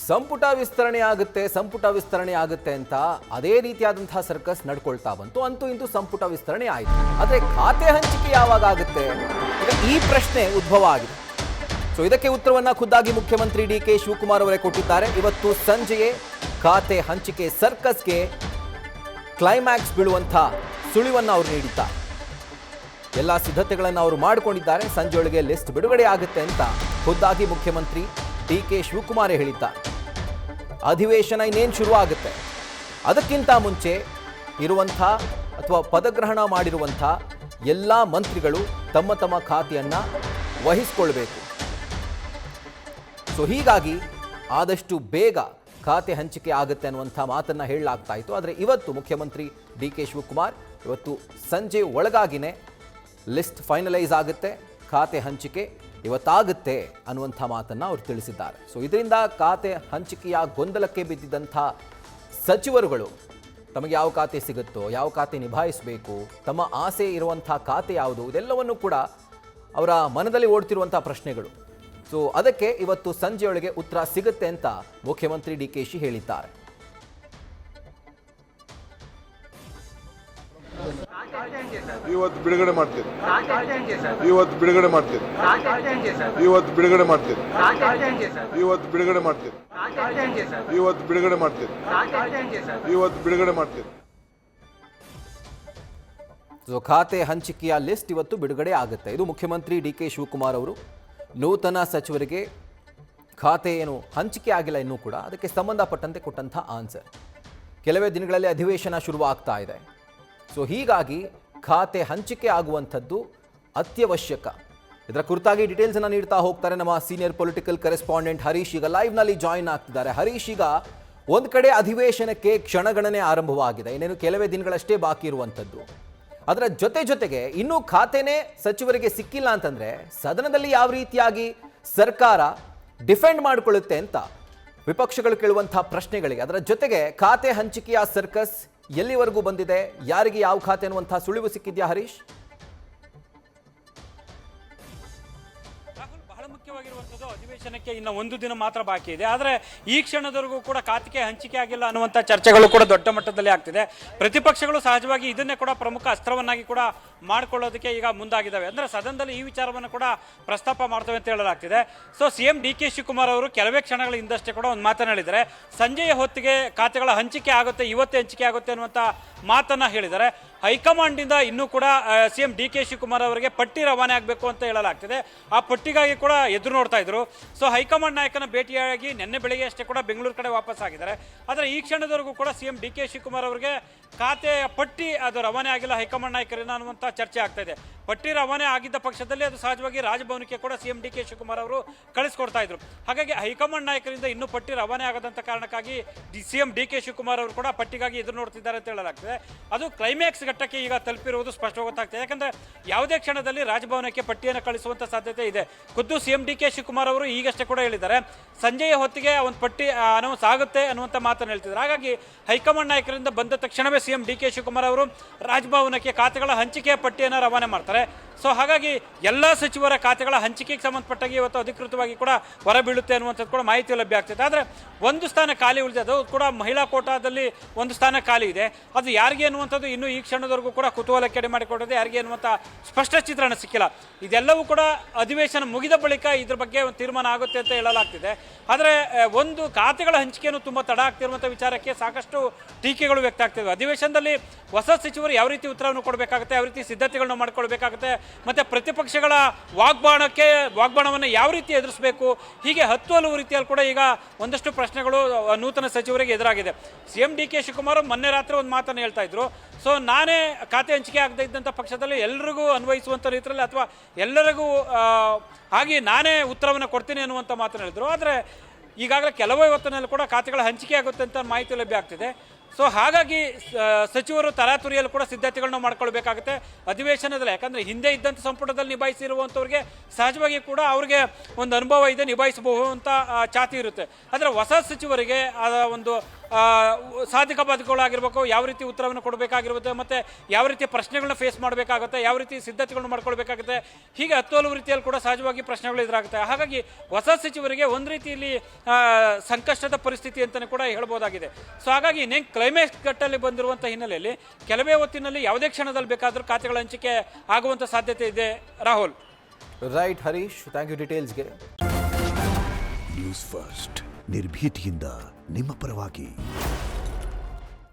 ಸಂಪುಟ ವಿಸ್ತರಣೆ ಆಗುತ್ತೆ ಅಂತ ಅದೇ ರೀತಿಯಾದಂತಹ ಸರ್ಕಸ್ ನಡ್ಕೊಳ್ತಾ ಬಂತು. ಅಂತೂ ಇಂತೂ ಸಂಪುಟ ವಿಸ್ತರಣೆ ಆಯಿತು. ಆದರೆ ಖಾತೆ ಹಂಚಿಕೆ ಯಾವಾಗ ಆಗುತ್ತೆ, ಈ ಪ್ರಶ್ನೆ ಉದ್ಭವ ಆಗಿದೆ. ಸೊ ಇದಕ್ಕೆ ಉತ್ತರವನ್ನ ಖುದ್ದಾಗಿ ಮುಖ್ಯಮಂತ್ರಿ ಡಿ.ಕೆ. ಶಿವಕುಮಾರ್ ಅವರೇ ಕೊಟ್ಟಿದ್ದಾರೆ. ಇವತ್ತು ಸಂಜೆಯೇ ಖಾತೆ ಹಂಚಿಕೆ ಸರ್ಕಸ್ಗೆ ಕ್ಲೈಮ್ಯಾಕ್ಸ್ ಬೀಳುವಂಥ ಸುಳಿವನ್ನು ಅವರು ನೀಡಿದ್ದಾರೆ. ಎಲ್ಲ ಸಿದ್ಧತೆಗಳನ್ನು ಅವರು ಮಾಡಿಕೊಂಡಿದ್ದಾರೆ. ಸಂಜೆಯೊಳಗೆ ಲಿಸ್ಟ್ ಬಿಡುಗಡೆ ಆಗುತ್ತೆ ಅಂತ ಖುದ್ದಾಗಿ ಮುಖ್ಯಮಂತ್ರಿ ಡಿ.ಕೆ. ಶಿವಕುಮಾರ್ ಹೇಳಿದ್ದಾರೆ. ಅಧಿವೇಶನ ಇನ್ನೇನು ಶುರುವಾಗುತ್ತೆ, ಅದಕ್ಕಿಂತ ಮುಂಚೆ ಇರುವಂಥ ಅಥವಾ ಪದಗ್ರಹಣ ಮಾಡಿರುವಂಥ ಎಲ್ಲ ಮಂತ್ರಿಗಳು ತಮ್ಮ ತಮ್ಮ ಖಾತೆಯನ್ನು ವಹಿಸಿಕೊಳ್ಬೇಕು. ಸೊ ಹೀಗಾಗಿ ಆದಷ್ಟು ಬೇಗ ಖಾತೆ ಹಂಚಿಕೆ ಆಗುತ್ತೆ ಅನ್ನುವಂಥ ಮಾತನ್ನು ಹೇಳಲಾಗ್ತಾ ಇತ್ತು. ಆದರೆ ಇವತ್ತು ಮುಖ್ಯಮಂತ್ರಿ ಡಿ.ಕೆ. ಶಿವಕುಮಾರ್ ಇವತ್ತು ಸಂಜೆ ಒಳಗಾಗಿನೇ ಲಿಸ್ಟ್ ಫೈನಲೈಸ್ ಆಗುತ್ತೆ, ಖಾತೆ ಹಂಚಿಕೆ ಇವತ್ತಾಗುತ್ತೆ ಅನ್ನುವಂಥ ಮಾತನ್ನು ಅವರು ತಿಳಿಸಿದ್ದಾರೆ. ಸೊ ಇದರಿಂದ ಖಾತೆ ಹಂಚಿಕೆಯ ಗೊಂದಲಕ್ಕೆ ಬಿದ್ದಿದ್ದಂಥ ಸಚಿವರುಗಳು ತಮಗೆ ಯಾವ ಖಾತೆ ಸಿಗುತ್ತೋ, ಯಾವ ಖಾತೆ ನಿಭಾಯಿಸಬೇಕು, ತಮ್ಮ ಆಸೆ ಇರುವಂಥ ಖಾತೆ ಯಾವುದು, ಇದೆಲ್ಲವನ್ನು ಕೂಡ ಅವರ ಮನದಲ್ಲಿ ಓಡ್ತಿರುವಂಥ ಪ್ರಶ್ನೆಗಳು. ಸೊ ಅದಕ್ಕೆ ಇವತ್ತು ಸಂಜೆಯೊಳಗೆ ಉತ್ತರ ಸಿಗುತ್ತೆ ಅಂತ ಮುಖ್ಯಮಂತ್ರಿ ಡಿ.ಕೆ.ಶಿ ಹೇಳಿದ್ದಾರೆ. ಇವತ್ತು ಬಿಡುಗಡೆ ಮಾಡ್ತೀರಿ, ಸೊ ಖಾತೆ ಹಂಚಿಕೆಯ ಲಿಸ್ಟ್ ಇವತ್ತು ಬಿಡುಗಡೆ ಆಗುತ್ತೆ. ಇದು ಮುಖ್ಯಮಂತ್ರಿ ಡಿ.ಕೆ. ಶಿವಕುಮಾರ್ ಅವರು ನೂತನ ಸಚಿವರಿಗೆ ಖಾತೆ ಏನು ಹಂಚಿಕೆ ಆಗಿಲ್ಲ ಇನ್ನೂ ಕೂಡ, ಅದಕ್ಕೆ ಸಂಬಂಧಪಟ್ಟಂತೆ ಕೊಟ್ಟಂಥ ಆನ್ಸರ್. ಕೆಲವೇ ದಿನಗಳಲ್ಲಿ ಅಧಿವೇಶನ ಶುರುವಾಗ್ತಾ ಇದೆ. ಸೊ ಹೀಗಾಗಿ ಖಾತೆ ಹಂಚಿಕೆ ಆಗುವಂಥದ್ದು ಅತ್ಯವಶ್ಯಕ. ಇದರ ಕುರಿತಾಗಿ ಡೀಟೇಲ್ಸನ್ನು ನೀಡ್ತಾ ಹೋಗ್ತಾರೆ ನಮ್ಮ ಸೀನಿಯರ್ ಪೊಲಿಟಿಕಲ್ ಕರೆಸ್ಪಾಂಡೆಂಟ್ ಹರೀಶ್. ಈಗ ಲೈವ್ನಲ್ಲಿ ಜಾಯಿನ್ ಆಗ್ತಿದ್ದಾರೆ. ಹರೀಶ್, ಈಗ ಒಂದು ಕಡೆ ಅಧಿವೇಶನಕ್ಕೆ ಕ್ಷಣಗಣನೆ ಆರಂಭವಾಗಿದೆ, ಇನ್ನೇನು ಕೆಲವೇ ದಿನಗಳಷ್ಟೇ ಬಾಕಿ ಇರುವಂಥದ್ದು. ಅದರ ಜೊತೆಗೆ ಇನ್ನೂ ಖಾತೆನೇ ಸಚಿವರಿಗೆ ಸಿಕ್ಕಿಲ್ಲ ಅಂತಂದ್ರೆ ಸದನದಲ್ಲಿ ಯಾವ ರೀತಿಯಾಗಿ ಸರ್ಕಾರ ಡಿಫೆಂಡ್ ಮಾಡಿಕೊಳ್ಳುತ್ತೆ ಅಂತ ವಿಪಕ್ಷಗಳು ಕೇಳುವಂತಹ ಪ್ರಶ್ನೆಗಳಿಗೆ, ಅದರ ಜೊತೆಗೆ ಖಾತೆ ಹಂಚಿಕೆಯ ಸರ್ಕಸ್ ಎಲ್ಲಿವರೆಗೂ ಬಂದಿದೆ, ಯಾರಿಗೆ ಯಾವ ಖಾತೆ ಅನ್ನುವಂತಹ ಸುಳಿವು ಸಿಕ್ಕಿದ್ಯಾ ಹರೀಶ್? ಮುಖ್ಯವಾಗಿರುವಂಥದ್ದು ಅಧಿವೇಶನಕ್ಕೆ ಇನ್ನು ಒಂದು ದಿನ ಮಾತ್ರ ಬಾಕಿ ಇದೆ. ಆದರೆ ಈ ಕ್ಷಣದವರೆಗೂ ಕೂಡ ಖಾತೆ ಹಂಚಿಕೆ ಆಗಿಲ್ಲ ಅನ್ನುವಂಥ ಚರ್ಚೆಗಳು ಕೂಡ ದೊಡ್ಡ ಮಟ್ಟದಲ್ಲಿ ಆಗ್ತಿದೆ. ಪ್ರತಿಪಕ್ಷಗಳು ಸಹಜವಾಗಿ ಇದನ್ನೇ ಕೂಡ ಪ್ರಮುಖ ಅಸ್ತ್ರವನ್ನಾಗಿ ಕೂಡ ಮಾಡಿಕೊಳ್ಳೋದಕ್ಕೆ ಈಗ ಮುಂದಾಗಿದ್ದಾವೆ. ಅಂದರೆ ಸದನದಲ್ಲಿ ಈ ವಿಚಾರವನ್ನು ಕೂಡ ಪ್ರಸ್ತಾಪ ಮಾಡ್ತವೆ ಅಂತ ಹೇಳಲಾಗ್ತಿದೆ. So CM DK. ಶಿವಕುಮಾರ್ ಅವರು ಕೆಲವೇ ಕ್ಷಣಗಳ ಹಿಂದಷ್ಟೇ ಕೂಡ ಒಂದು ಮಾತನ್ನು ಹೇಳಿದ್ದಾರೆ. ಸಂಜೆಯ ಹೊತ್ತಿಗೆ ಖಾತೆಗಳ ಹಂಚಿಕೆ ಆಗುತ್ತೆ, ಇವತ್ತೇ ಹಂಚಿಕೆ ಆಗುತ್ತೆ ಅನ್ನುವಂಥ ಮಾತನ್ನು ಹೇಳಿದ್ದಾರೆ. ಹೈಕಮಾಂಡಿಂದ ಇನ್ನೂ ಕೂಡ ಸಿಎಂ ಡಿ.ಕೆ. ಶಿವಕುಮಾರ್ ಅವರಿಗೆ ಪಟ್ಟಿ ರವಾನೆ ಆಗಬೇಕು ಅಂತ ಹೇಳಲಾಗ್ತಿದೆ. ಆ ಪಟ್ಟಿಗಾಗಿ ಕೂಡ ಎದುರು ನೋಡ್ತಾ ಇದ್ರು. ಸೊ ಹೈಕಮಾಂಡ್ ನಾಯಕನ ಭೇಟಿಯಾಗಿ ನಿನ್ನೆ ಬೆಳಿಗ್ಗೆ ಅಷ್ಟೇ ಕೂಡ ಬೆಂಗಳೂರು ಕಡೆ ವಾಪಸ್ ಆಗಿದ್ದಾರೆ. ಆದರೆ ಈ ಕ್ಷಣದವರೆಗೂ ಕೂಡ ಸಿಎಂ ಡಿ.ಕೆ. ಶಿವಕುಮಾರ್ ಅವರಿಗೆ ಖಾತೆಯ ಪಟ್ಟಿ ಅದು ರವಾನೆ ಆಗಿಲ್ಲ ಹೈಕಮಾಂಡ್ ನಾಯಕರಿಂದ ಅನ್ನುವಂಥ ಚರ್ಚೆ ಆಗ್ತಾ ಇದೆ. ಪಟ್ಟಿ ರವಾನೆ ಆಗಿದ್ದ ಪಕ್ಷದಲ್ಲಿ ಅದು ಸಹಜವಾಗಿ ರಾಜಭವನಕ್ಕೆ ಕೂಡ ಸಿಎಂ ಡಿ.ಕೆ. ಶಿವಕುಮಾರ್ ಅವರು ಕಳಿಸ್ಕೊಡ್ತಾ ಇದ್ರು. ಹಾಗಾಗಿ ಹೈಕಮಾಂಡ್ ನಾಯಕರಿಂದ ಇನ್ನೂ ಪಟ್ಟಿ ರವಾನೆ ಆಗದಂಥ ಕಾರಣಕ್ಕಾಗಿ ಸಿಎಂ ಡಿ.ಕೆ. ಶಿವಕುಮಾರ್ ಅವರು ಕೂಡ ಪಟ್ಟಿಗಾಗಿ ಎದುರು ನೋಡ್ತಿದ್ದಾರೆ ಅಂತ ಹೇಳಲಾಗ್ತದೆ. ಅದು ಕ್ಲೈಮ್ಯಾಕ್ಸ್ ಘಟ್ಟಕ್ಕೆ ಈಗ ತಲುಪಿರುವುದು ಸ್ಪಷ್ಟವಾಗಿ ಗೊತ್ತಾಗ್ತದೆ. ಯಾಕಂದ್ರೆ ಯಾವುದೇ ಕ್ಷಣದಲ್ಲಿ ರಾಜಭವನಕ್ಕೆ ಪಟ್ಟಿಯನ್ನು ಕಳಿಸುವಂತ ಸಾಧ್ಯತೆ ಇದೆ. ಖುದ್ದು ಸಿಎಂ ಡಿ.ಕೆ. ಶಿವಕುಮಾರ್ ಅವರು ಈಗಷ್ಟೇ ಕೂಡ ಹೇಳಿದ್ದಾರೆ, ಸಂಜೆಯ ಹೊತ್ತಿಗೆ ಒಂದು ಪಟ್ಟಿ ಅನೌನ್ಸ್ ಆಗುತ್ತೆ ಅನ್ನುವಂಥ ಮಾತನ್ನು ಹೇಳ್ತಿದ್ದಾರೆ. ಹಾಗಾಗಿ ಹೈಕಮಾಂಡ್ ನಾಯಕರಿಂದ ಬಂದ ತಕ್ಷಣವೇ ಸಿಎಂ ಡಿ.ಕೆ. ಶಿವಕುಮಾರ್ ಅವರು ರಾಜಭವನಕ್ಕೆ ಖಾತೆಗಳ ಹಂಚಿಕೆಯ ಪಟ್ಟಿಯನ್ನು ರವಾನೆ ಮಾಡ್ತಾರೆ. ಸೊ ಹಾಗಾಗಿ ಎಲ್ಲ ಸಚಿವರ ಖಾತೆಗಳ ಹಂಚಿಕೆಗೆ ಸಂಬಂಧಪಟ್ಟಾಗಿ ಇವತ್ತು ಅಧಿಕೃತವಾಗಿ ಕೂಡ ಹೊರಬೀಳುತ್ತೆ ಅನ್ನುವಂಥದ್ದು ಕೂಡ ಮಾಹಿತಿ ಲಭ್ಯ ಆಗ್ತಿದೆ. ಆದರೆ ಒಂದು ಸ್ಥಾನ ಖಾಲಿ ಉಳಿದಿದೆ, ಅದು ಕೂಡ ಮಹಿಳಾ ಕೋಟಾದಲ್ಲಿ ಒಂದು ಸ್ಥಾನ ಖಾಲಿ ಇದೆ. ಅದು ಯಾರಿಗೆ ಅನ್ನುವಂಥದ್ದು ಇನ್ನೂ ಈ ಕ್ಷಣದವರೆಗೂ ಕೂಡ ಕುತೂಹಲಕ್ಕೆ ಎಡೆ ಮಾಡಿಕೊಡೋದು, ಯಾರಿಗೆ ಅನ್ನುವಂಥ ಸ್ಪಷ್ಟ ಚಿತ್ರಣ ಸಿಕ್ಕಿಲ್ಲ. ಇದೆಲ್ಲವೂ ಕೂಡ ಅಧಿವೇಶನ ಮುಗಿದ ಬಳಿಕ ಇದ್ರ ಬಗ್ಗೆ ಒಂದು ತೀರ್ಮಾನ ಆಗುತ್ತೆ ಅಂತ ಹೇಳಲಾಗ್ತಿದೆ. ಆದರೆ ಒಂದು ಖಾತೆಗಳ ಹಂಚಿಕೆಯನ್ನು ತುಂಬ ತಡ ಆಗ್ತಿರುವಂಥ ವಿಚಾರಕ್ಕೆ ಸಾಕಷ್ಟು ಟೀಕೆಗಳು ವ್ಯಕ್ತ ಆಗ್ತಿವೆ. ಅಧಿವೇಶನದಲ್ಲಿ ಹೊಸ ಸಚಿವರು ಯಾವ ರೀತಿ ಉತ್ತರವನ್ನು ಕೊಡಬೇಕಾಗುತ್ತೆ, ಯಾವ ರೀತಿ ಸಿದ್ಧತೆಗಳನ್ನು ಮಾಡಿಕೊಳ್ಬೇಕಾಗುತ್ತೆ, ಮತ್ತು ಪ್ರತಿಪಕ್ಷಗಳ ವಾಗ್ಬಾಣವನ್ನು ಯಾವ ರೀತಿ ಎದುರಿಸಬೇಕು, ಹೀಗೆ ಹಲವು ರೀತಿಯಲ್ಲಿ ಕೂಡ ಈಗ ಒಂದಷ್ಟು ಪ್ರಶ್ನೆಗಳು ನೂತನ ಸಚಿವರಿಗೆ ಎದುರಾಗಿದೆ. ಸಿಎಂ ಡಿ.ಕೆ. ಶಿವಕುಮಾರ್ ಮೊನ್ನೆ ರಾತ್ರಿ ಒಂದು ಮಾತನ್ನು ಹೇಳ್ತಾ ಇದ್ರು. ಸೊ ನಾನೇ ಖಾತೆ ಹಂಚಿಕೆ ಆಗದೇ ಇದ್ದಂಥ ಪಕ್ಷದಲ್ಲಿ ಎಲ್ಲರಿಗೂ ಅನ್ವಯಿಸುವಂಥ ರೀತಿಯಲ್ಲಿ ಅಥವಾ ಎಲ್ಲರಿಗೂ ಹಾಗೆ ನಾನೇ ಉತ್ತರವನ್ನು ಕೊಡ್ತೀನಿ ಅನ್ನುವಂಥ ಮಾತನ್ನು ಹೇಳಿದ್ರು. ಆದರೆ ಈಗಾಗಲೇ ಕೆಲವೇ ಹೊತ್ತಿನಲ್ಲಿ ಕೂಡ ಖಾತೆಗಳ ಹಂಚಿಕೆ ಆಗುತ್ತೆ ಅಂತ ಮಾಹಿತಿ ಲಭ್ಯ ಆಗ್ತಿದೆ. ಸೊ ಹಾಗಾಗಿ ಸಚಿವರು ತರಾತುರಿಯಲ್ಲಿ ಕೂಡ ಸಿದ್ಧತೆಗಳನ್ನ ಮಾಡ್ಕೊಳ್ಬೇಕಾಗುತ್ತೆ ಅಧಿವೇಶನದಲ್ಲಿ. ಯಾಕಂದ್ರೆ ಹಿಂದೆ ಇದ್ದಂಥ ಸಂಪುಟದಲ್ಲಿ ನಿಭಾಯಿಸಿರುವಂಥವ್ರಿಗೆ ಸಹಜವಾಗಿ ಕೂಡ ಅವ್ರಿಗೆ ಒಂದು ಅನುಭವ ಇದೆ, ನಿಭಾಯಿಸಬಹುದು ಅಂತ ಛಾತಿ ಇರುತ್ತೆ. ಆದರೆ ಹೊಸ ಸಚಿವರಿಗೆ ಒಂದು ಸಾಧಕ ಬಾಧಕಗಳಾಗಿರ್ಬೇಕು, ಯಾವ ರೀತಿ ಉತ್ತರವನ್ನು ಕೊಡಬೇಕಾಗಿರುತ್ತೆ, ಮತ್ತು ಯಾವ ರೀತಿ ಪ್ರಶ್ನೆಗಳನ್ನ ಫೇಸ್ ಮಾಡಬೇಕಾಗುತ್ತೆ, ಯಾವ ರೀತಿ ಸಿದ್ಧತೆಗಳನ್ನ ಮಾಡ್ಕೊಳ್ಬೇಕಾಗುತ್ತೆ, ಹೀಗೆ ಹತ್ತು ರೀತಿಯಲ್ಲಿ ಕೂಡ ಸಹಜವಾಗಿ ಪ್ರಶ್ನೆಗಳು ಎದುರಾಗುತ್ತೆ. ಹಾಗಾಗಿ ಹೊಸ ಸಚಿವರಿಗೆ ಒಂದು ರೀತಿಯಲ್ಲಿ ಸಂಕಷ್ಟದ ಪರಿಸ್ಥಿತಿ ಅಂತಲೇ ಕೂಡ ಹೇಳ್ಬೋದಾಗಿದೆ. ಸೊ ಹಾಗಾಗಿ ಇನ್ನೇನು ಕ್ಲೈಮ್ಯಾಕ್ಸ್ ಘಟ್ಟಲ್ಲಿ ಬಂದಿರುವಂಥ ಹಿನ್ನೆಲೆಯಲ್ಲಿ ಕೆಲವೇ ಹೊತ್ತಿನಲ್ಲಿ ಯಾವುದೇ ಕ್ಷಣದಲ್ಲಿ ಬೇಕಾದರೂ ಖಾತೆಗಳ ಹಂಚಿಕೆ ಆಗುವಂಥ ಸಾಧ್ಯತೆ ಇದೆ. Rahul. Right Harish, thank you ಡೀಟೇಲ್ಸ್ಗೆ. ನ್ಯೂಸ್ ಫಸ್ಟ್ ನಿರ್ಭೀತಿಯಿಂದ ನಿಮ್ಮ ಪರವಾಗಿ.